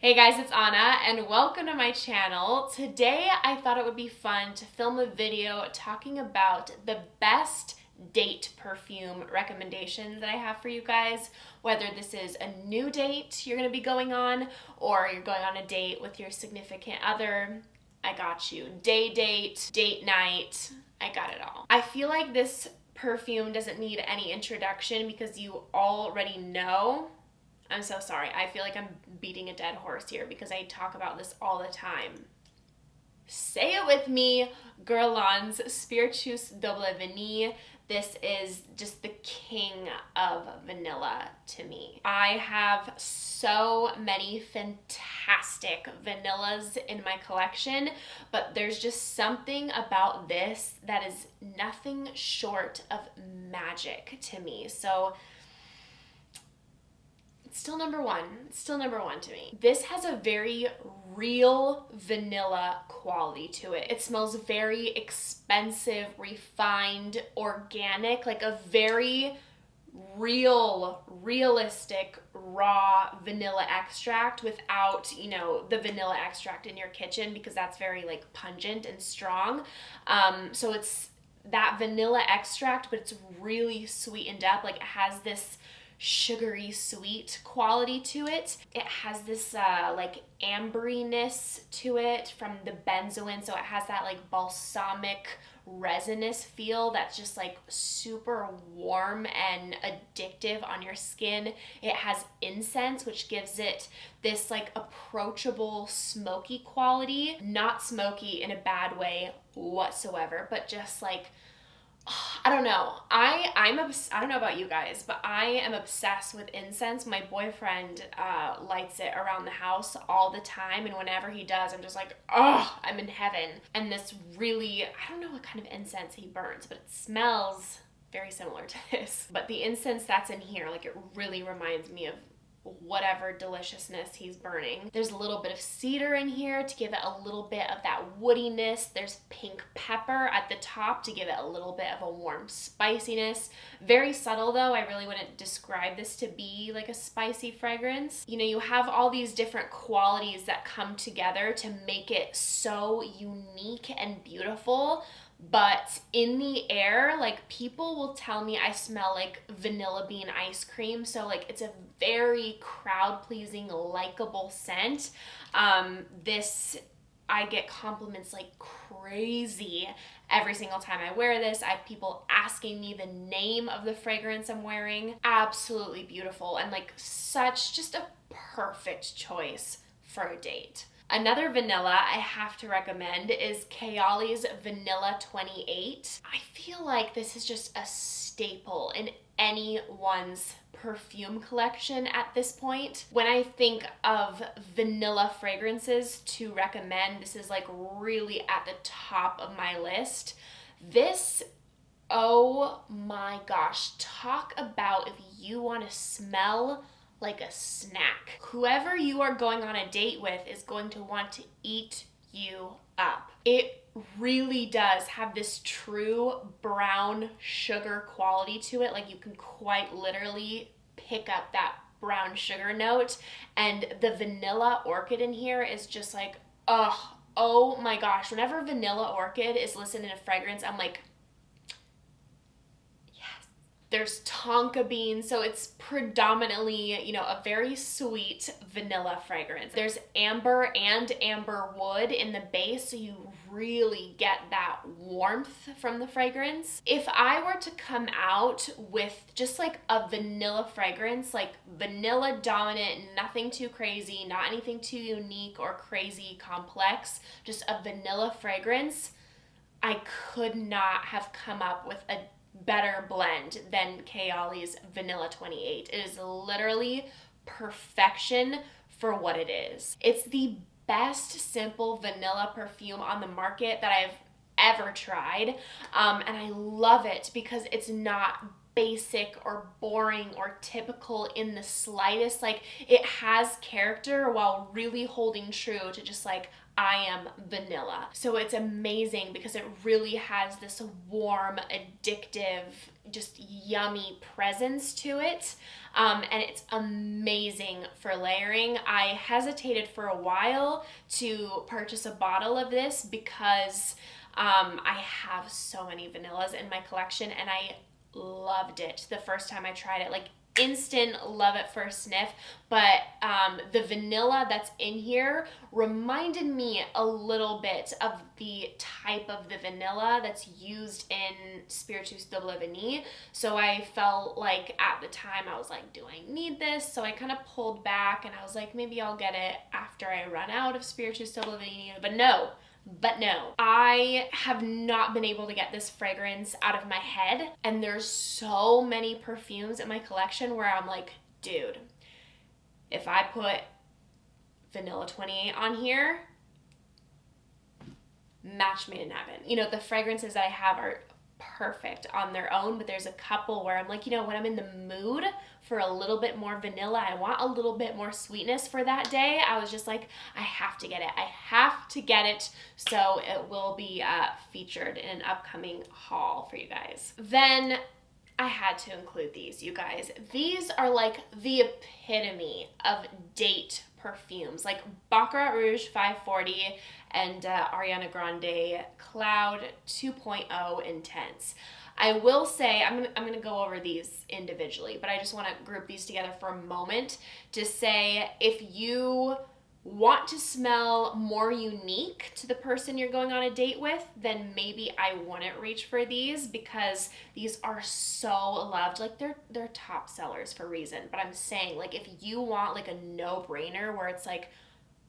Hey guys, it's Anna and welcome to my channel. Today I thought it would be fun to film a video talking about the best date perfume recommendations that I have for you guys. Whether this is a new date you're going to be going on or you're going on a date with your significant other, I got you. Day date, date night, I got it all. I feel like this perfume doesn't need any introduction because you already know. I'm so sorry. I feel like I'm beating a dead horse here because I talk about this all the time. Say it with me, Guerlain's Spiritueuse Double Vanille. This is just the king of vanilla to me. I have so many fantastic vanillas in my collection, but there's just something about this that is nothing short of magic to me. So it's still number one. It's still number one to me. This has a very real vanilla quality to it. It smells very expensive, refined, organic, like a very realistic, raw vanilla extract without, the vanilla extract in your kitchen because that's very like pungent and strong. So it's that vanilla extract, but it's really sweetened up. Like it has this sugary sweet quality to it. It has this like amberiness to it from the benzoin, so it has that like balsamic resinous feel that's just like super warm and addictive on your skin. It has incense, which gives it this like approachable smoky quality. Not smoky in a bad way whatsoever, but just like I don't know. I don't know about you guys, but I am obsessed with incense. My boyfriend lights it around the house all the time, and whenever he does, I'm just like, oh, I'm in heaven. And this really, I don't know what kind of incense he burns, but it smells very similar to this. But the incense that's in here, like it really reminds me of whatever deliciousness he's burning. There's a little bit of cedar in here to give it a little bit of that woodiness. There's pink pepper at the top to give it a little bit of a warm spiciness. Very subtle though. I really wouldn't describe this to be like a spicy fragrance. You have all these different qualities that come together to make it so unique and beautiful. But in the air, like people will tell me I smell like vanilla bean ice cream. So like it's a very crowd pleasing, likable scent. I get compliments like crazy every single time I wear this. I have people asking me the name of the fragrance I'm wearing. Absolutely beautiful and like such just a perfect choice for a date. Another vanilla I have to recommend is Kayali's Vanilla 28. I feel like this is just a staple in anyone's perfume collection at this point. When I think of vanilla fragrances to recommend, this is like really at the top of my list. This, oh my gosh, talk about if you want to smell like a snack. Whoever you are going on a date with is going to want to eat you up. It really does have this true brown sugar quality to it. Like you can quite literally pick up that brown sugar note, and the vanilla orchid in here is just like, oh my gosh. Whenever vanilla orchid is listed in a fragrance, I'm like, there's tonka beans, so it's predominantly, a very sweet vanilla fragrance. There's amber and amber wood in the base, so you really get that warmth from the fragrance. If I were to come out with just like a vanilla fragrance, like vanilla dominant, nothing too crazy, not anything too unique or crazy complex, just a vanilla fragrance, I could not have come up with a better blend than Kayali's Vanilla 28. It is literally perfection for what it is. It's the best simple vanilla perfume on the market that I've ever tried, and I love it because it's not basic or boring or typical in the slightest. Like, it has character while really holding true to just like, I am vanilla. So it's amazing because it really has this warm, addictive, just yummy presence to it. And it's amazing for layering. I hesitated for a while to purchase a bottle of this because I have so many vanillas in my collection and I loved it the first time I tried it. Like, instant love at first sniff. But the vanilla that's in here reminded me a little bit of the type of the vanilla that's used in Spiritueuse de Vanille. So I felt like at the time I was like, do I need this? So I kind of pulled back and I was like, maybe I'll get it after I run out of Spiritueuse de Vanille. But no, I have not been able to get this fragrance out of my head. And there's so many perfumes in my collection where I'm like, dude, if I put Vanilla 28 on here, match made in heaven. You know, the fragrances that I have are perfect on their own, but there's a couple where I'm like, you know, when I'm in the mood for a little bit more vanilla, I want a little bit more sweetness for that day, I was just like, I have to get it. I have to get it. So it will be featured in an upcoming haul for you guys. Then I had to include these, you guys. These are like the epitome of date perfumes, like Baccarat Rouge 540 and Ariana Grande Cloud 2.0 Intense. I will say, I'm gonna go over these individually, but I just want to group these together for a moment to say, if you want to smell more unique to the person you're going on a date with, then maybe I wouldn't reach for these, because these are so loved. Like, they're top sellers for a reason. But I'm saying, like, if you want like a no-brainer where it's like,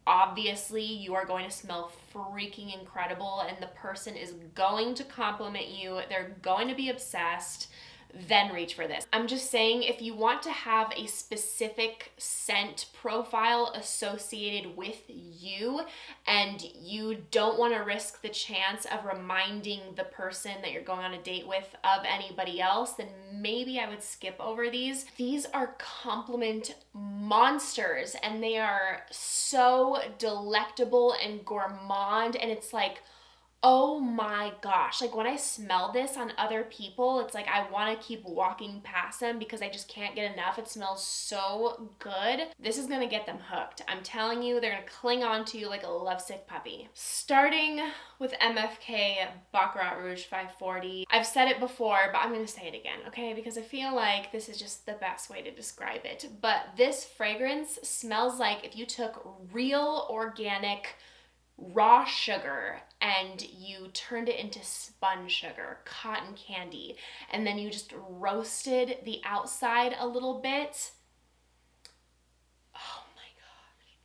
obviously you are going to smell freaking incredible and the person is going to compliment you, they're going to be obsessed, then reach for this. I'm just saying, if you want to have a specific scent profile associated with you and you don't want to risk the chance of reminding the person that you're going on a date with of anybody else, then maybe I would skip over these. These are compliment monsters and they are so delectable and gourmand, and it's like, oh my gosh, like when I smell this on other people, it's like I want to keep walking past them because I just can't get enough. It smells so good. This is going to get them hooked. I'm telling you, they're going to cling on to you like a lovesick puppy. Starting with MFK Baccarat Rouge 540. I've said it before, but I'm going to say it again, okay? Because I feel like this is just the best way to describe it. But this fragrance smells like if you took real organic raw sugar and you turned it into sponge sugar, cotton candy, and then you just roasted the outside a little bit. Oh my gosh.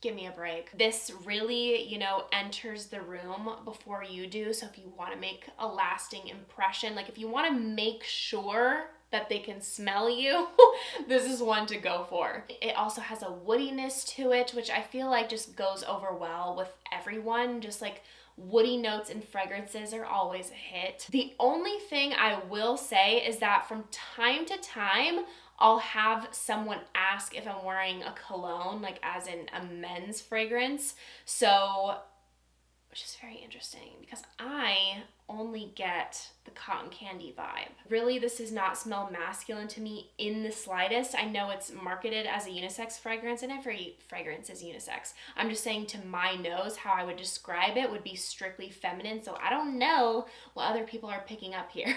Give me a break. This really, you know, enters the room before you do. So if you want to make a lasting impression, like if you want to make sure that they can smell you, this is one to go for. It also has a woodiness to it, which I feel like just goes over well with everyone. Just like woody notes and fragrances are always a hit. The only thing I will say is that from time to time, I'll have someone ask if I'm wearing a cologne, like as in a men's fragrance. So, which is very interesting because I only get the cotton candy vibe. Really, this does not smell masculine to me in the slightest. I know it's marketed as a unisex fragrance and every fragrance is unisex. I'm just saying, to my nose, how I would describe it would be strictly feminine. So I don't know what other people are picking up here,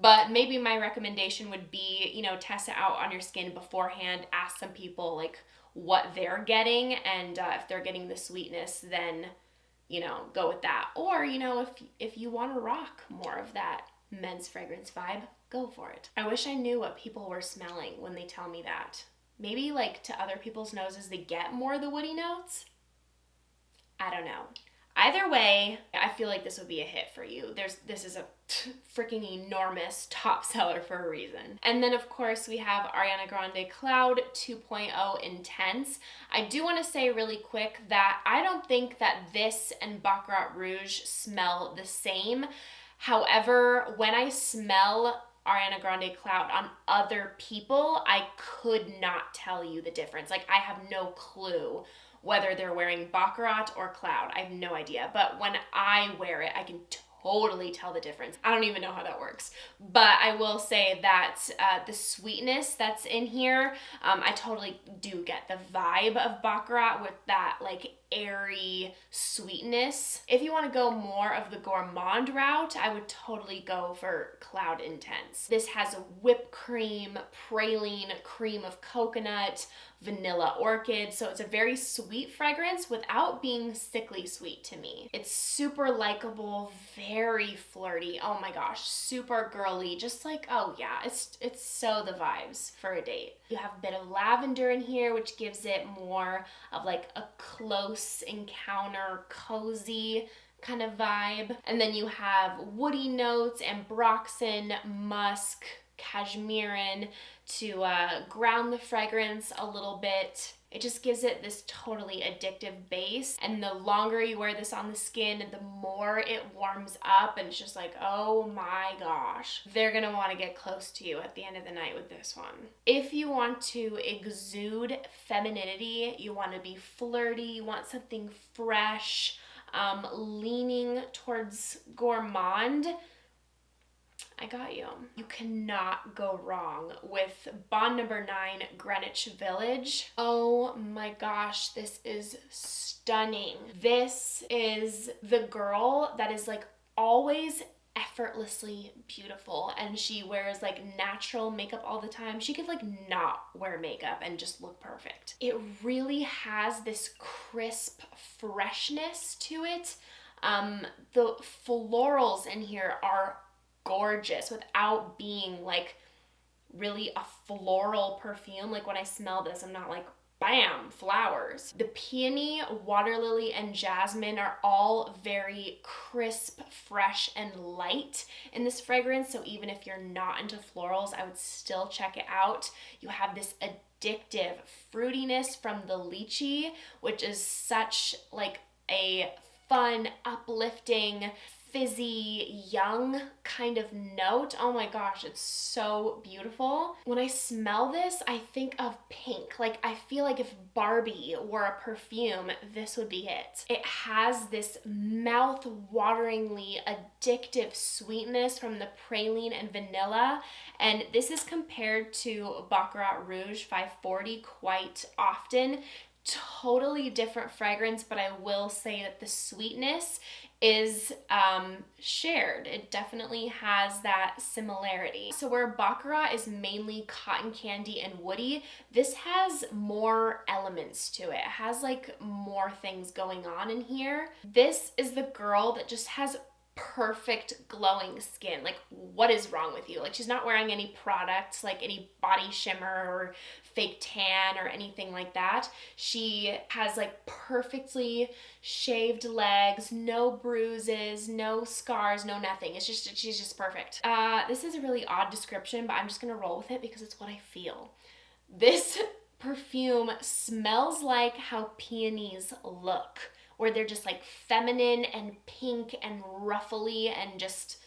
but maybe my recommendation would be, you know, test it out on your skin beforehand. Ask some people like what they're getting, and if they're getting the sweetness, then you know, go with that. Or, you know, if you want to rock more of that men's fragrance vibe, go for it. I wish I knew what people were smelling when they tell me that. Maybe like to other people's noses, they get more of the woody notes. I don't know. Either way, I feel like this would be a hit for you. This is a freaking enormous top seller for a reason. And then of course we have Ariana Grande Cloud 2.0 Intense. I do want to say really quick that I don't think that this and Baccarat Rouge smell the same. However, when I smell Ariana Grande Cloud on other people, I could not tell you the difference. Like, I have no clue whether they're wearing Baccarat or Cloud. I have no idea. But when I wear it, I can totally tell the difference. I don't even know how that works. But I will say that the sweetness that's in here, I totally do get the vibe of Baccarat with that like airy sweetness. If you want to go more of the gourmand route, I would totally go for Cloud Intense. This has whipped cream, praline, cream of coconut, vanilla orchid, so it's a very sweet fragrance without being sickly sweet to me. It's super likable, very flirty, oh my gosh, super girly, just like, oh yeah, it's so the vibes for a date. You have a bit of lavender in here, which gives it more of like a close encounter, cozy kind of vibe. And then you have woody notes, ambroxan, musk, cashmerean to ground the fragrance a little bit. It just gives it this totally addictive base, and the longer you wear this on the skin, the more it warms up, and it's just like, oh my gosh. They're gonna want to get close to you at the end of the night with this one. If you want to exude femininity, you want to be flirty, you want something fresh, leaning towards gourmand, I got you. You cannot go wrong with Bond Number 9 Greenwich Village. Oh my gosh, this is stunning. This is the girl that is like always effortlessly beautiful, and she wears like natural makeup all the time. She could like not wear makeup and just look perfect. It really has this crisp freshness to it. The florals in here are gorgeous without being like really a floral perfume. Like when I smell this, I'm not like, bam, flowers. The peony, water lily, and jasmine are all very crisp, fresh, and light in this fragrance. So even if you're not into florals, I would still check it out. You have this addictive fruitiness from the lychee, which is such like a fun, uplifting, fizzy, young kind of note. Oh my gosh, it's so beautiful. When I smell this, I think of pink. Like, I feel like if Barbie were a perfume, this would be it. It has this mouth-wateringly addictive sweetness from the praline and vanilla, and this is compared to Baccarat Rouge 540 quite often. Totally different fragrance, but I will say that the sweetness is shared. It definitely has that similarity. So where Baccarat is mainly cotton candy and woody, this has more elements to it. It has like more things going on in here. This is the girl that just has perfect glowing skin. Like, what is wrong with you? Like, she's not wearing any products, like any body shimmer or fake tan or anything like that. She has like perfectly shaved legs, no bruises, no scars, no nothing. It's just, she's just perfect. This is a really odd description, but I'm just gonna roll with it because it's what I feel. This perfume smells like how peonies look, where they're just like feminine and pink and ruffly and just,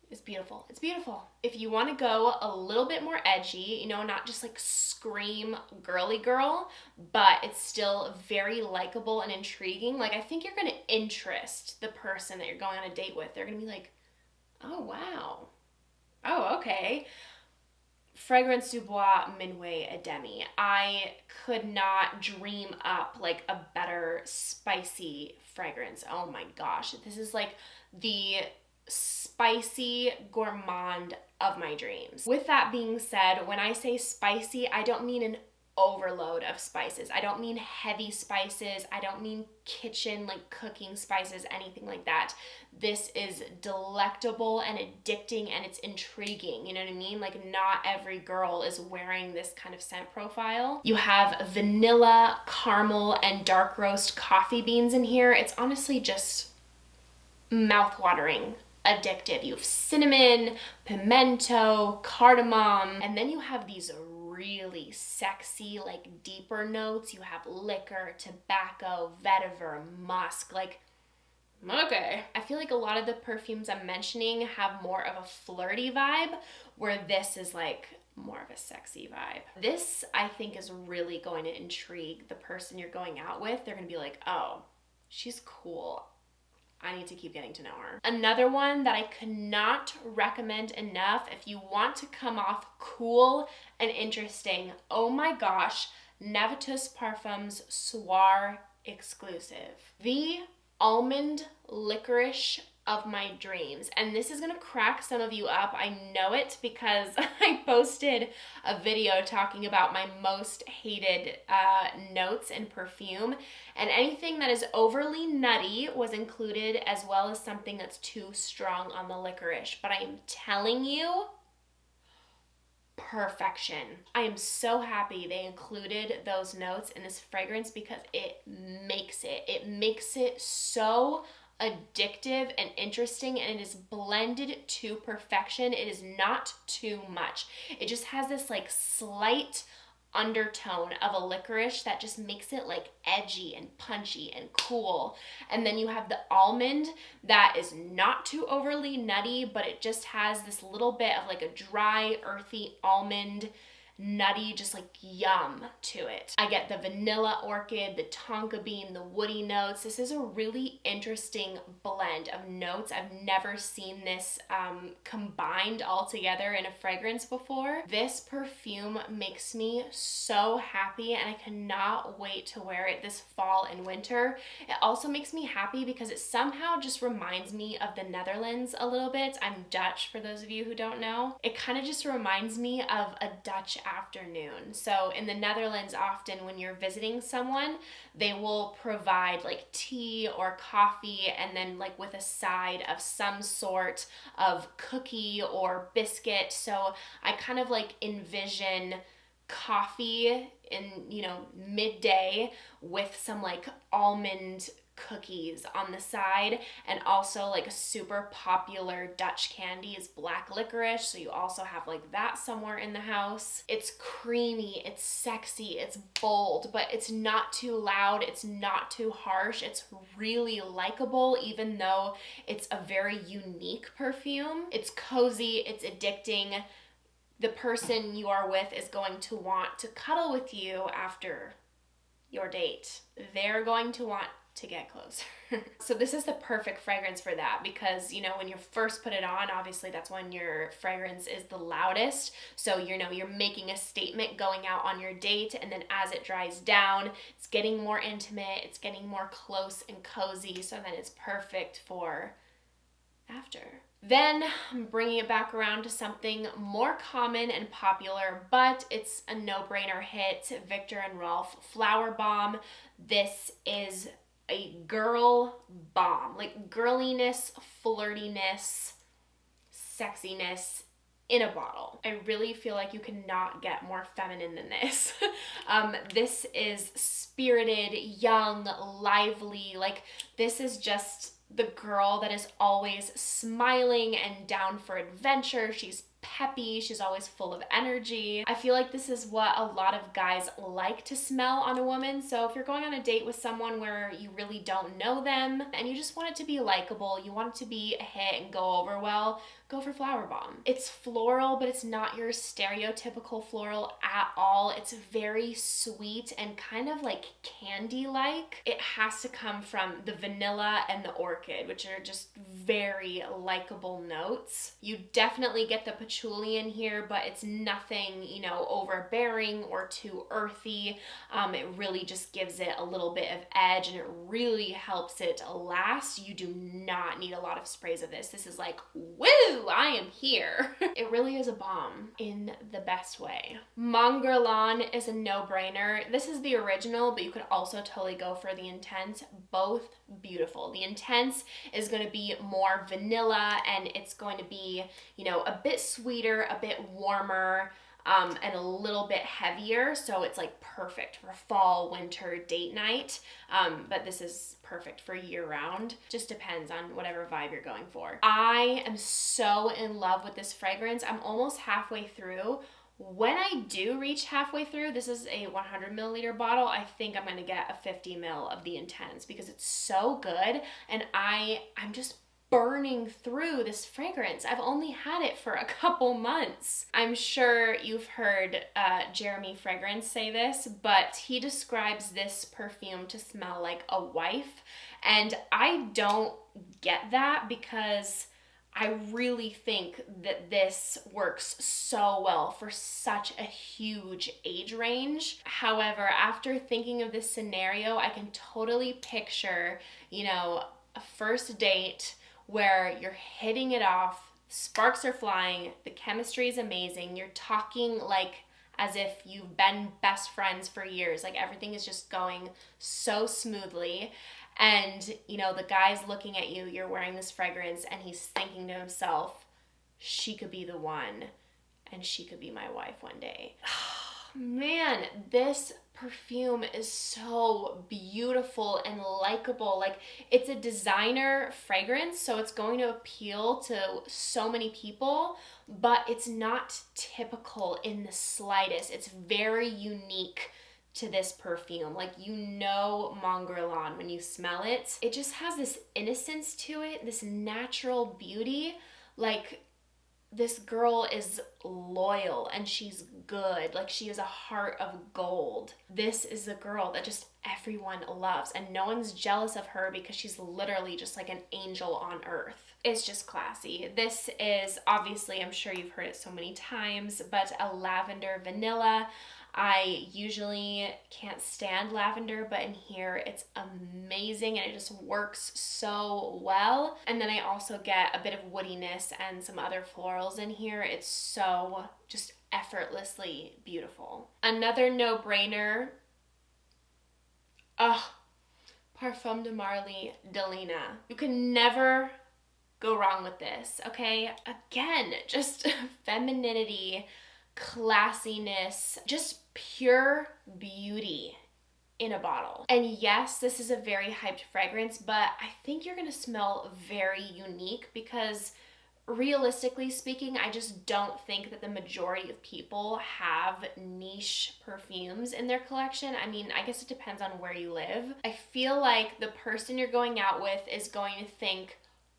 it's beautiful. It's beautiful. If you want to go a little bit more edgy, you know, not just like scream girly girl, but it's still very likable and intriguing, like I think you're going to interest the person that you're going on a date with. They're going to be like, oh wow, oh okay. Fragrance du Bois Minuit a Demi. I could not dream up like a better spicy fragrance. Oh my gosh. This is like the spicy gourmand of my dreams. With that being said, when I say spicy, I don't mean an overload of spices. I don't mean heavy spices. I don't mean kitchen, like cooking spices, anything like that. This is delectable and addicting, and it's intriguing. You know what I mean? Like, not every girl is wearing this kind of scent profile. You have vanilla, caramel, and dark roast coffee beans in here. It's honestly just mouth-watering, addictive. You have cinnamon, pimento, cardamom, and then you have these really sexy, like deeper notes. You have liquor, tobacco, vetiver, musk. Like, Okay. I feel like a lot of the perfumes I'm mentioning have more of a flirty vibe, where this is like more of a sexy vibe. This, I think, is really going to intrigue the person you're going out with. They're going to be like, oh, she's cool. I need to keep getting to know her. Another one that I cannot recommend enough if you want to come off cool and interesting, oh my gosh, Navitus Parfums Soir Exclusive. The almond licorice of my dreams. And this is gonna crack some of you up. I know it because I posted a video talking about my most hated notes in perfume, and anything that is overly nutty was included, as well as something that's too strong on the licorice. But I am telling you, perfection. I am so happy they included those notes in this fragrance because it makes it so addictive and interesting, and it is blended to perfection. It is not too much. It just has this like slight undertone of a licorice that just makes it like edgy and punchy and cool. And then you have the almond that is not too overly nutty, but it just has this little bit of like a dry, earthy almond nutty, just like yum to it. I get the vanilla orchid, the tonka bean, the woody notes. This is a really interesting blend of notes. I've never seen this combined all together in a fragrance before. This perfume makes me so happy, and I cannot wait to wear it this fall and winter. It also makes me happy because it somehow just reminds me of the Netherlands a little bit. I'm Dutch, for those of you who don't know. It kind of just reminds me of a Dutch afternoon. So in the Netherlands, often when you're visiting someone, they will provide like tea or coffee, and then like with a side of some sort of cookie or biscuit. So I kind of like envision coffee in, you know, midday with some like almond cookies on the side, and also like a super popular Dutch candy is black licorice, so you also have like that somewhere in the house. It's creamy, it's sexy, it's bold, but it's not too loud, it's not too harsh, it's really likable even though it's a very unique perfume. It's cozy, it's addicting. The person you are with is going to want to cuddle with you after your date. They're going to want to get closer. So this is the perfect fragrance for that, because, you know, when you first put it on, obviously that's when your fragrance is the loudest. So, you know, you're making a statement going out on your date, and then as it dries down, it's getting more intimate, it's getting more close and cozy, so then it's perfect for after. Then I'm bringing it back around to something more common and popular, but it's a no-brainer hit, Viktor and Rolf Flowerbomb. This is a girl bomb, like girliness, flirtiness, sexiness in a bottle. I really feel like you cannot get more feminine than this. This is spirited, young, lively. Like, this is just the girl that is always smiling and down for adventure. She's peppy, she's always full of energy. I feel like this is what a lot of guys like to smell on a woman. So if you're going on a date with someone where you really don't know them and you just want it to be likable, you want it to be a hit and go over well, go for Flowerbomb. It's floral, but it's not your stereotypical floral at all. It's very sweet and kind of like candy-like. It has to come from the vanilla and the orchid, which are just very likable notes. You definitely get the patchouli in here, but it's nothing, you know, overbearing or too earthy. It really just gives it a little bit of edge, and it really helps it last. You do not need a lot of sprays of this. This is like, woo, I am here. It really is a bomb in the best way. Mon Guerlain is a no-brainer. This is the original, but you could also totally go for the Intense. Both beautiful. The Intense is going to be more vanilla, and it's going to be, you know, a bit sweeter, a bit warmer, and a little bit heavier, so it's like perfect for fall, winter, date night, but this is perfect for year-round. Just depends on whatever vibe you're going for. I am so in love with this fragrance. I'm almost halfway through. When I do reach halfway through, this is a 100 milliliter bottle, I think I'm going to get a 50 ml of the Intense because it's so good, and I'm just burning through this fragrance. I've only had it for a couple months. I'm sure you've heard Jeremy Fragrance say this, but he describes this perfume to smell like a wife, and I don't get that because I really think that this works so well for such a huge age range. However, after thinking of this scenario, I can totally picture, you know, a first date where you're hitting it off, sparks are flying, the chemistry is amazing, you're talking like as if you've been best friends for years, like everything is just going so smoothly. And, you know, the guy's looking at you, you're wearing this fragrance, and he's thinking to himself, she could be the one, and she could be my wife one day. Man, this perfume is so beautiful and likable. Like, it's a designer fragrance, so it's going to appeal to so many people, but it's not typical in the slightest. It's very unique to this perfume. Like, you know Mon Guerlain when you smell it. It just has this innocence to it, this natural beauty. Like, this girl is loyal and she's good. Like, she has a heart of gold. This is a girl that just everyone loves, and no one's jealous of her because she's literally just like an angel on earth. It's just classy. This is obviously, I'm sure you've heard it so many times, but a lavender vanilla. I usually can't stand lavender, but in here it's amazing and it just works so well. And then I also get a bit of woodiness and some other florals in here. It's so just effortlessly beautiful. Another no-brainer, Parfum de Marly Delina. You can never go wrong with this, okay? Again, just femininity, classiness, just pure beauty in a bottle. And yes, this is a very hyped fragrance, but I think you're gonna smell very unique because realistically speaking, I just don't think that the majority of people have niche perfumes in their collection. I mean, I guess it depends on where you live. I feel like the person you're going out with is going to think,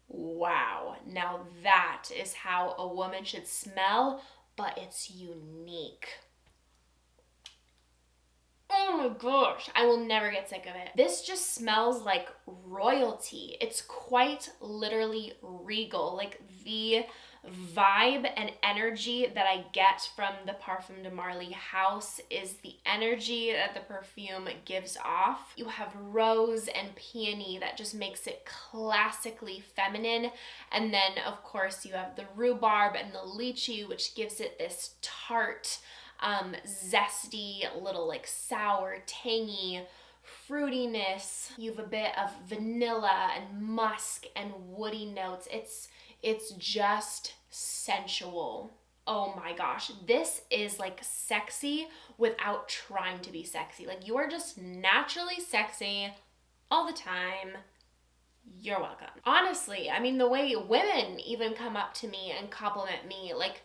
wow, now that is how a woman should smell, but it's unique. Oh my gosh, I will never get sick of it. This just smells like royalty. It's quite literally regal. Like, the vibe and energy that I get from the Parfum de Marly house is the energy that the perfume gives off. You have rose and peony that just makes it classically feminine. And then, of course, you have the rhubarb and the lychee, which gives it this tart, zesty, little like sour, tangy fruitiness. You have a bit of vanilla and musk and woody notes. It's just sensual. Oh my gosh, this is like sexy without trying to be sexy. Like, you are just naturally sexy all the time. You're welcome. Honestly, I mean, the way women even come up to me and compliment me, like,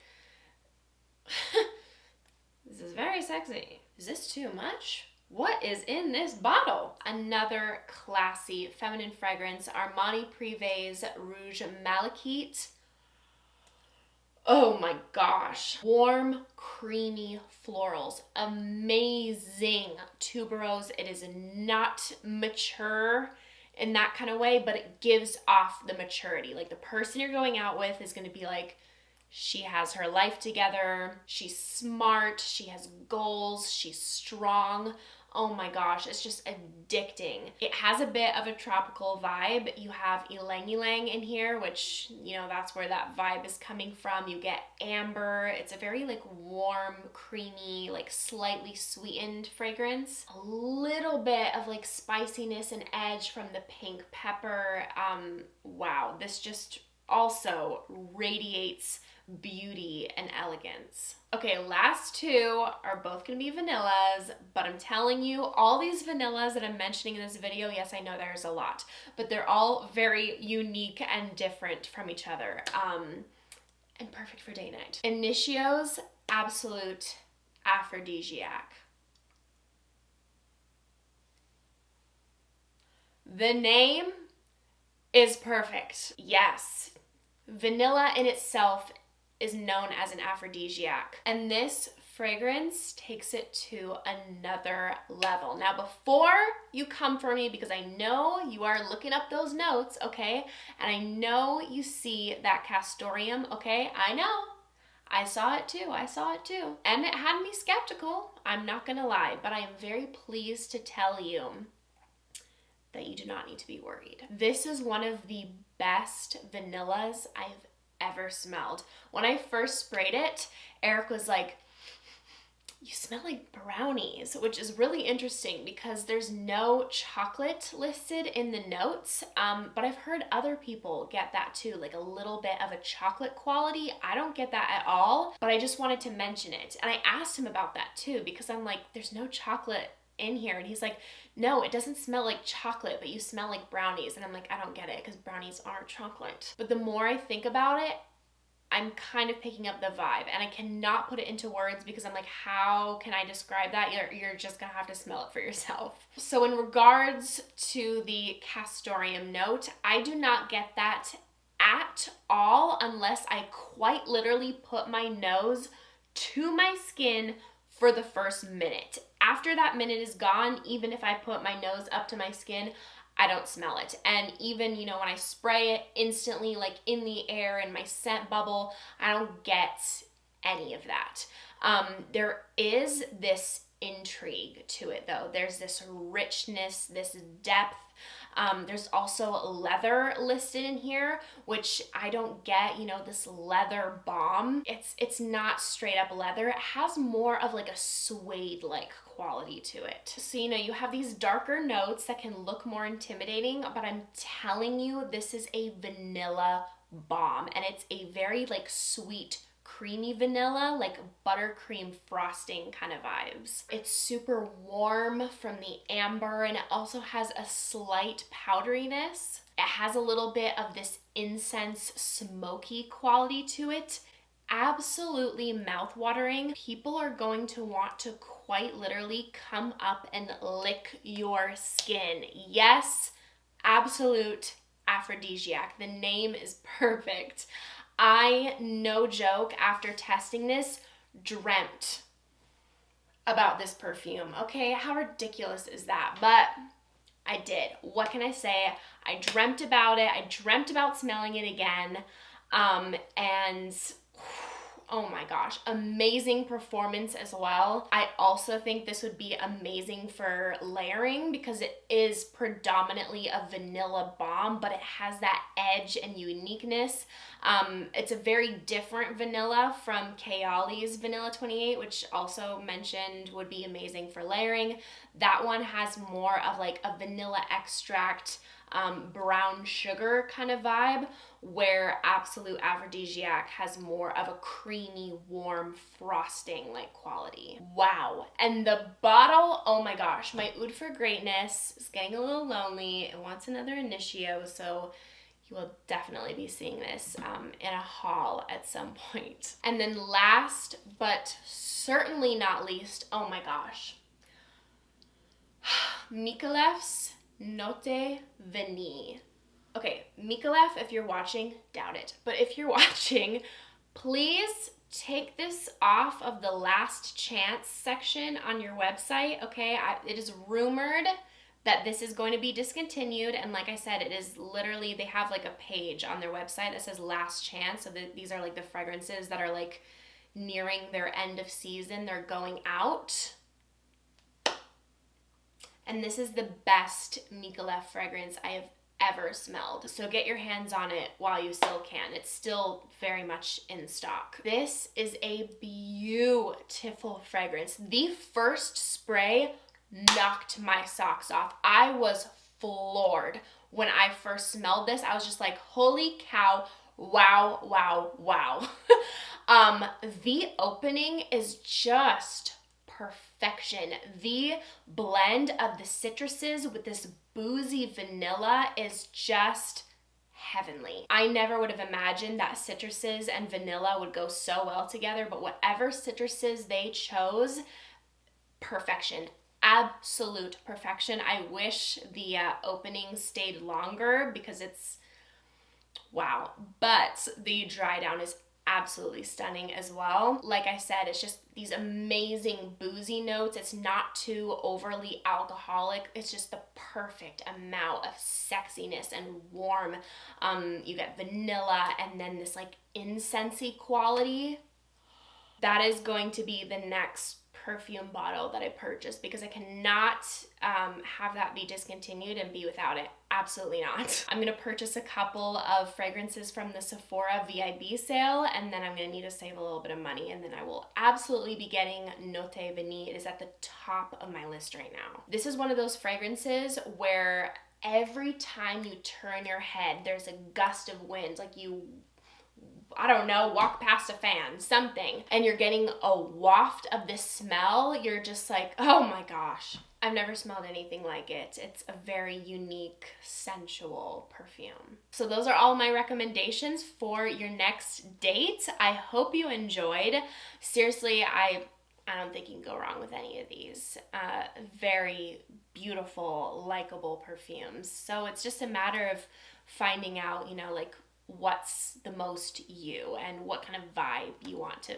this is very sexy. Is this too much? What is in this bottle? Another classy feminine fragrance, Armani Privé's Rouge Malachite. Oh my gosh. Warm, creamy florals. Amazing tuberose. It is not mature in that kind of way, but it gives off the maturity. Like, the person you're going out with is going to be like, she has her life together, she's smart, she has goals, she's strong. Oh my gosh, it's just addicting. It has a bit of a tropical vibe. You have ylang ylang in here, which, you know, that's where that vibe is coming from. You get amber. It's a very like warm, creamy, like slightly sweetened fragrance. A little bit of like spiciness and edge from the pink pepper. Wow, this just also radiates beauty and elegance. Okay, last two are both gonna be vanillas, but I'm telling you, all these vanillas that I'm mentioning in this video, yes, I know there's a lot, but they're all very unique and different from each other, and perfect for date night. Initio's Absolute Aphrodisiac. The name is perfect. Yes, vanilla in itself is known as an aphrodisiac, and this fragrance takes it to another level. Now, before you come for me, because I know you are looking up those notes, okay, and I know you see that castoreum, okay, I know. I saw it too, and it had me skeptical, I'm not gonna lie, but I am very pleased to tell you that you do not need to be worried. This is one of the best vanillas I've ever smelled. When I first sprayed it, Eric was like, you smell like brownies, which is really interesting because there's no chocolate listed in the notes, but I've heard other people get that too, like a little bit of a chocolate quality. I don't get that at all, but I just wanted to mention it. And I asked him about that too, because I'm like, there's no chocolate in here, and he's like, no, it doesn't smell like chocolate, but you smell like brownies. And I'm like, I don't get it, because brownies aren't chocolate. But the more I think about it, I'm kind of picking up the vibe, and I cannot put it into words because I'm like, how can I describe that? You're just gonna have to smell it for yourself. So in regards to the castoreum note, I do not get that at all unless I quite literally put my nose to my skin for the first minute. After that minute is gone, even if I put my nose up to my skin, I don't smell it. And even, you know, when I spray it instantly, like in the air in my scent bubble, I don't get any of that. There is this intrigue to it though. There's this richness, this depth. There's also leather listed in here, which I don't get, you know, this leather balm. It's not straight up leather. It has more of like a suede-like quality to it. So, you know, you have these darker notes that can look more intimidating, but I'm telling you, this is a vanilla balm, and it's a very like sweet, creamy vanilla, like buttercream frosting kind of vibes. It's super warm from the amber, and it also has a slight powderiness. It has a little bit of this incense smoky quality to it. Absolutely mouth-watering. People are going to want to quite literally come up and lick your skin. Yes, absolute aphrodisiac. The name is perfect. I, no joke, after testing this, dreamt about this perfume. Okay, how ridiculous is that? But I did. What can I say? I dreamt about it. I dreamt about smelling it again. And oh my gosh, amazing performance as well. I also think this would be amazing for layering because it is predominantly a vanilla balm, but it has that edge and uniqueness. It's a very different vanilla from Kayali's Vanilla 28, which also mentioned would be amazing for layering. That one has more of like a vanilla extract, brown sugar kind of vibe, where Absolute Aphrodisiac has more of a creamy, warm, frosting like quality. Wow. And the bottle, oh my gosh, my Oud for Greatness is getting a little lonely. It wants another Initio, so you will definitely be seeing this in a haul at some point. And then last, but certainly not least, oh my gosh, Micallef's Note Vanille. Okay, Micallef, if you're watching, doubt it. But if you're watching, please take this off of the last chance section on your website, okay? It is rumored that this is going to be discontinued, and like I said, it is literally, they have like a page on their website that says last chance, so these are like the fragrances that are like nearing their end of season, they're going out. And this is the best Micallef fragrance I have ever smelled. So get your hands on it while you still can. It's still very much in stock. This is a beautiful fragrance. The first spray knocked my socks off. I was floored when I first smelled this. I was just like, holy cow, wow, wow, wow. The opening is just perfection. The blend of the citruses with this boozy vanilla is just heavenly. I never would have imagined that citruses and vanilla would go so well together, but whatever citruses they chose, perfection. Absolute perfection. I wish the opening stayed longer because it's wow. But the dry down is absolutely stunning as well. Like I said, it's just these amazing boozy notes. It's not too overly alcoholic. It's just the perfect amount of sexiness and warm. You get vanilla and then this like incensey quality. That is going to be the next perfume bottle that I purchased because I cannot have that be discontinued and be without it. Absolutely not. I'm gonna purchase a couple of fragrances from the Sephora VIB sale, and then I'm gonna need to save a little bit of money, and then I will absolutely be getting Note Vanille. It is at the top of my list right now. This is one of those fragrances where every time you turn your head, there's a gust of wind, like you, I don't know, walk past a fan, something, and you're getting a waft of this smell. You're just like, oh my gosh, I've never smelled anything like it. It's a very unique, sensual perfume. So those are all my recommendations for your next date. I hope you enjoyed. Seriously, I don't think you can go wrong with any of these. Very beautiful, likable perfumes. So it's just a matter of finding out, you know, like what's the most you and what kind of vibe you want to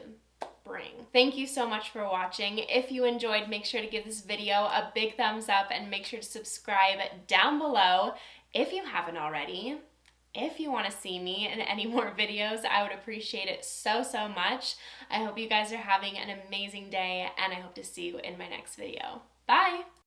bring. Thank you so much for watching. If you enjoyed, make sure to give this video a big thumbs up and make sure to subscribe down below if you haven't already. If you want to see me in any more videos, I would appreciate it so, so much. I hope you guys are having an amazing day, and I hope to see you in my next video. Bye!